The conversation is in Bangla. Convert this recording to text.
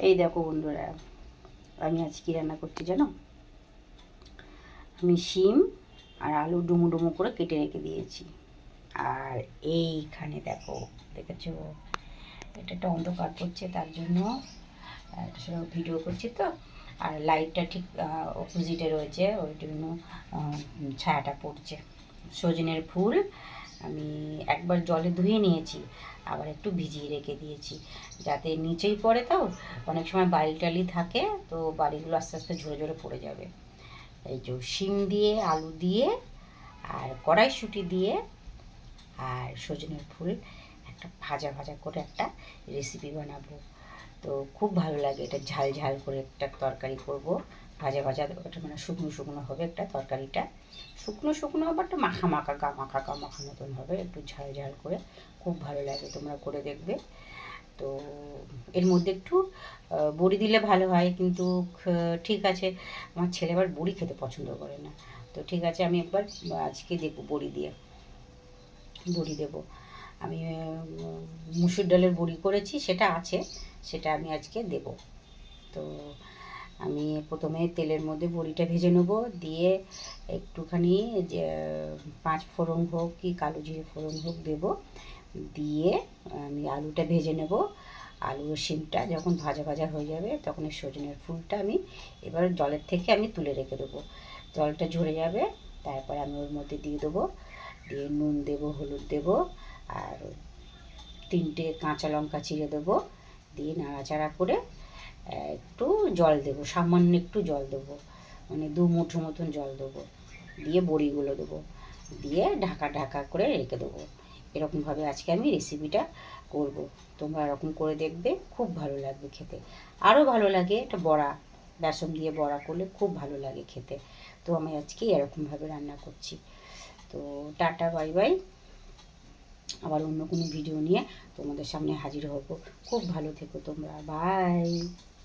এই দেখো বন্ধুরা, আমি আজ কী রান্না করছি জানো? আমি শিম আর আলু ডুমো ডুমো করে কেটে রেখে দিয়েছি। আর এইখানে দেখো, দেখেছো, এটা একটা অন্ধকার করছে, তার জন্য ভিডিও করছি তো। আর লাইটটা ঠিক অপোজিটে রয়েছে, ওই জন্য ছায়াটা পড়ছে। সজনের ফুল আমি একবার জলে ধুয়ে নিয়েছি, আবার একটু ভিজিয়ে রেখে দিয়েছি, যাতে নিচেই পড়ে। তাও অনেক সময় বালি টালি থাকে, তো বালিগুলো আস্তে আস্তে ঝরে ঝরে পড়ে যাবে। এই যে শিম দিয়ে, আলু দিয়ে, আর কড়াইশুঁটি দিয়ে, আর সজনের ফুল একটা ভাজা ভাজা করে একটা রেসিপি বানাবো। তো খুব ভালো লাগে, এটা ঝাল ঝাল করে একটা তরকারি করব। ভাজা ভাজা ওটা মানে শুকনো শুকনো হবে একটা তরকারিটা, শুকনো শুকনো আবার একটা মাখা মাখা গা মাখা গা মাখা মতন হবে, একটু ঝাল ঝাল করে। খুব ভালো লাগে, তোমরা করে দেখবে। তো এর মধ্যে একটু বড়ি দিলে ভালো হয়, কিন্তু ঠিক আছে, আমার ছেলে আবার বড়ি খেতে পছন্দ করে না। তো ঠিক আছে, আমি একবার আজকে দেখব বড়ি দিয়ে, বড়ি দেবো। আমি মুসুর ডালের বড়ি করেছি, সেটা আছে, সেটা আমি আজকে দেব। তো আমি প্রথমে তেলের মধ্যে বড়িটা ভেজে নেব, দিয়ে একটুখানি যে পাঁচ ফোড়ন হোক কি কালো জিরে ফোড়ন হোক দেব, দিয়ে আমি আলুটা ভেজে নেব। আলু শিমটা যখন ভাজা ভাজা হয়ে যাবে, তখন এই সজনের ফুলটা আমি এবার জলের থেকে আমি তুলে রেখে দেবো। জলটা ঝরে যাবে, তারপর আমি ওর মধ্যে দিয়ে দেবো, দিয়ে নুন দেবো, হলুদ দেবো, আর 3টে কাঁচা লঙ্কা চিড়ে দেবো, দিয়ে নাড়াচাড়া করে একটু জল দেবো, সামান্য একটু জল দেবো, মানে 2 মুঠো মতন জল দেবো, দিয়ে বড়িগুলো দেবো, দিয়ে ঢাকা ঢাকা করে রেখে দেবো। এরকমভাবে আজকে আমি রেসিপিটা করব। তোমরা এরকম করে দেখবে, খুব ভালো লাগবে খেতে। আরও ভালো লাগে এটা বড়া, বেসন দিয়ে বড়া করলে খুব ভালো লাগে খেতে। তো আমি আজকে এরকমভাবে রান্না করছি। তো টাটা, বাই বাই। আবার অন্য কোনো ভিডিও নিয়ে তোমাদের সামনে হাজির হব। খুব ভালো থেকো তোমরা, বাই।